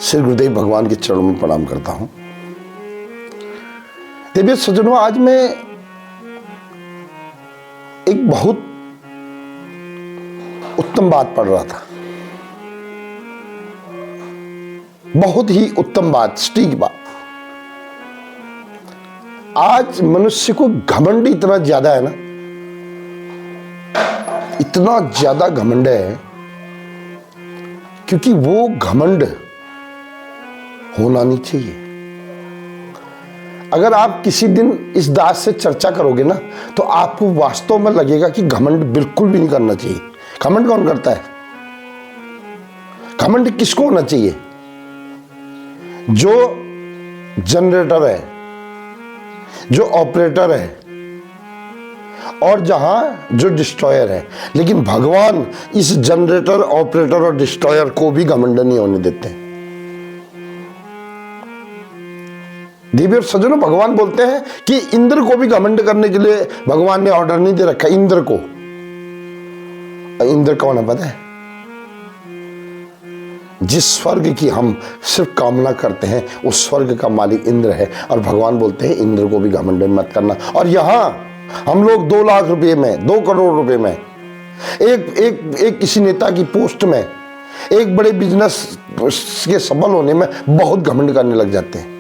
श्री गुरुदेव भगवान के चरणों में प्रणाम करता हूं। देवी सज्जनों, आज मैं एक बहुत उत्तम बात पढ़ रहा था, बहुत ही उत्तम बात, सटीक बात। आज मनुष्य को घमंड इतना ज्यादा है ना, इतना ज्यादा घमंड है, क्योंकि वो घमंड होना नहीं चाहिए। अगर आप किसी दिन इस दास से चर्चा करोगे ना, तो आपको वास्तव में लगेगा कि घमंड बिल्कुल भी नहीं करना चाहिए। घमंड कौन करता है? घमंड किसको होना चाहिए? जो जनरेटर है, जो ऑपरेटर है, और जहां जो डिस्ट्रॉयर है। लेकिन भगवान इस जनरेटर, ऑपरेटर और डिस्ट्रॉयर को भी घमंड नहीं होने देते। देवी और सज्जनों, भगवान बोलते हैं कि इंद्र को भी घमंड करने के लिए भगवान ने ऑर्डर नहीं दे रखा। इंद्र को, इंद्र कौन है पता है? जिस स्वर्ग की हम सिर्फ कामना करते हैं, उस स्वर्ग का मालिक इंद्र है। और भगवान बोलते हैं इंद्र को भी घमंड मत करना। और यहां हम लोग 2 लाख रुपए में, 2 करोड़ रुपए में, एक किसी नेता की पोस्ट में, एक बड़े बिजनेस के सफल होने में बहुत घमंड करने लग जाते हैं।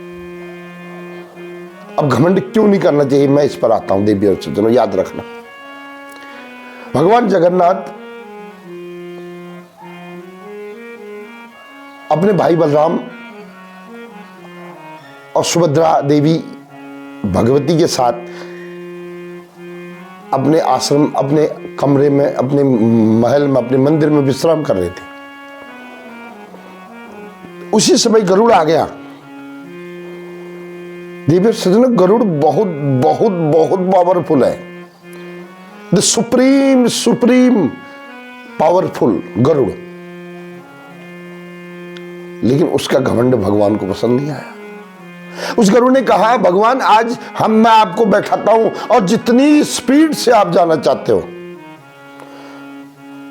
अब घमंड क्यों नहीं करना चाहिए, मैं इस पर आता हूं। देवी और सज्जनों, याद रखना, भगवान जगन्नाथ अपने भाई बलराम और सुभद्रा देवी भगवती के साथ अपने आश्रम, अपने कमरे में, अपने महल में, अपने मंदिर में विश्राम कर रहे थे। उसी समय गरुड़ आ गया। देवी सज्जनों, गरुड़ बहुत बहुत बहुत पावरफुल है। The supreme powerful Garuda. लेकिन उसका घमंड भगवान को पसंद नहीं आया। उस गरुड़ ने कहा, भगवान आज मैं आपको बैठाता हूं, और जितनी स्पीड से आप जाना चाहते हो,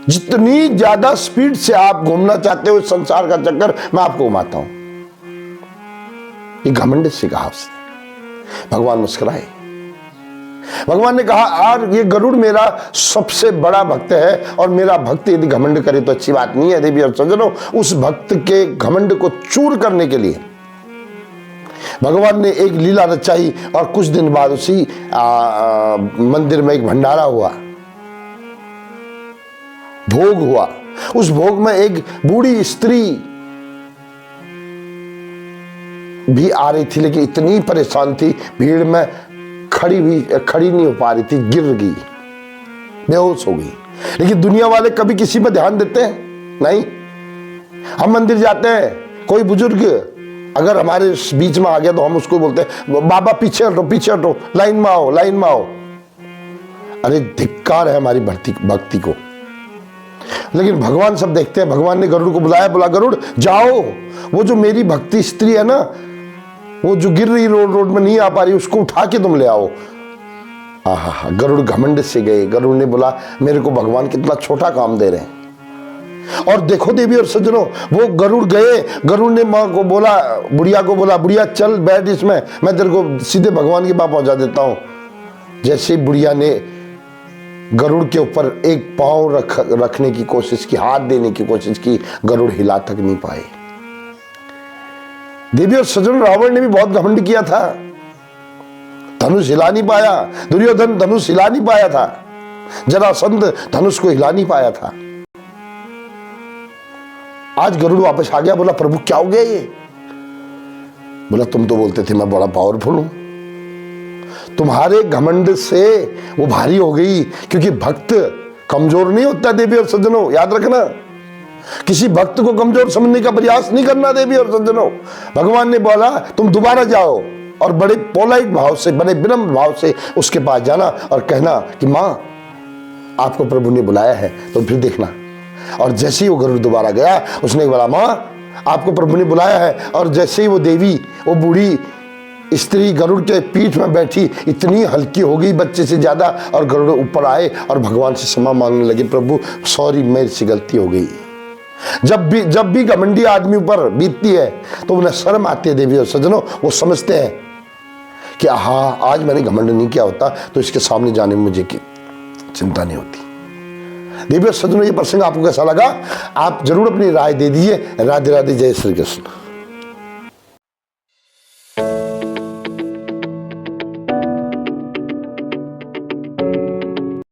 जितनी ज्यादा स्पीड से आप घूमना चाहते हो इस संसार का चक्कर, मैं आपको घुमाता हूं। ये घमंड से कहा उसने। भगवान मुस्कुराए। भगवान ने कहा, यार ये गरुड़ मेरा सबसे बड़ा भक्त है, और मेरा भक्त यदि घमंड करे तो अच्छी बात नहीं है। देवी और सज्जनों, उस भक्त के घमंड को चूर करने के लिए भगवान ने एक लीला रचाई। और कुछ दिन बाद उसी मंदिर में एक भंडारा हुआ, भोग हुआ। उस भोग में एक बूढ़ी स्त्री भी आ रही थी, लेकिन इतनी परेशान थी, भीड़ में खड़ी नहीं हो पा रही थी, गिर गई, बेहोश हो गई। लेकिन दुनिया वाले कभी किसी पर ध्यान देते हैं? नहीं। हम मंदिर जाते हैं, कोई बुजुर्ग अगर हमारे बीच में आ गया तो हम उसको बोलते हैं, बाबा पीछे हटो, पीछे हटो, लाइन में आओ, लाइन में आओ। अरे धिक्कार है हमारी भक्ति को। लेकिन भगवान सब देखते हैं। भगवान ने गरुड़ को बुलाया, बोला, गरुड़ जाओ, वो जो मेरी भक्ति स्त्री है ना, वो जो गिर रही रोड में नहीं आ पा रही, उसको उठा के तुम ले आओ। आहा, गरुड़ घमंड से गए। गरुड़ ने बोला, मेरे को भगवान कितना छोटा काम दे रहे हैं। और देखो देवी और सज्जनों, वो गरुड़ गए। गरुड़ ने माँ को बोला, बुढ़िया को बोला, बुढ़िया चल बैठ इसमें, मैं तेरे को सीधे भगवान के पास पहुंचा देता हूं। जैसे बुढ़िया ने गरुड़ के ऊपर एक पांव रखने की कोशिश की, हाथ देने की कोशिश की, गरुड़ हिला तक नहीं पाए। देवी और सज्जन, रावण ने भी बहुत घमंड किया था, धनुष हिला नहीं पाया। दुर्योधन धनुष हिला नहीं पाया था। जरासंध धनुष को हिला नहीं पाया था। आज गरुड़ वापस आ गया। बोला, प्रभु क्या हो गया ये? बोला, तुम तो बोलते थे मैं बड़ा पावरफुल हूं। तुम्हारे घमंड से वो भारी हो गई, क्योंकि भक्त कमजोर नहीं होता। देवी और सज्जनों, याद रखना, किसी भक्त को कमजोर समझने का प्रयास नहीं करना। देवी और सज्जनों, भगवान ने बोला, तुम दोबारा जाओ और बड़े पोलाइट भाव से, बड़े विनम्र भाव से उसके पास जाना और कहना कि मां, आपको प्रभु ने बुलाया है, तो फिर देखना। और जैसे ही वो गरुड़ दोबारा गया, उसने बोला, मां, आपको प्रभु ने बुलाया है। और जैसे ही वो देवी, वो बूढ़ी स्त्री गरुड़ के पीठ में बैठी, इतनी हल्की हो गई बच्चे से ज्यादा, और गरुड़ ऊपर आए और भगवान से क्षमा मांगने लगे, प्रभु सॉरी, मेरी से गलती हो गई। जब भी घमंडी आदमी ऊपर बीतती है तो उन्हें शर्म आती है देवी और सज्जनों। वो समझते हैं कि हाँ, आज मैंने घमंड नहीं किया होता तो इसके सामने जाने में मुझे चिंता नहीं होती। देवी और सज्जनों, ये प्रसंग आपको कैसा लगा? आप जरूर अपनी राय दे दीजिए। राधे राधे, जय श्री कृष्ण।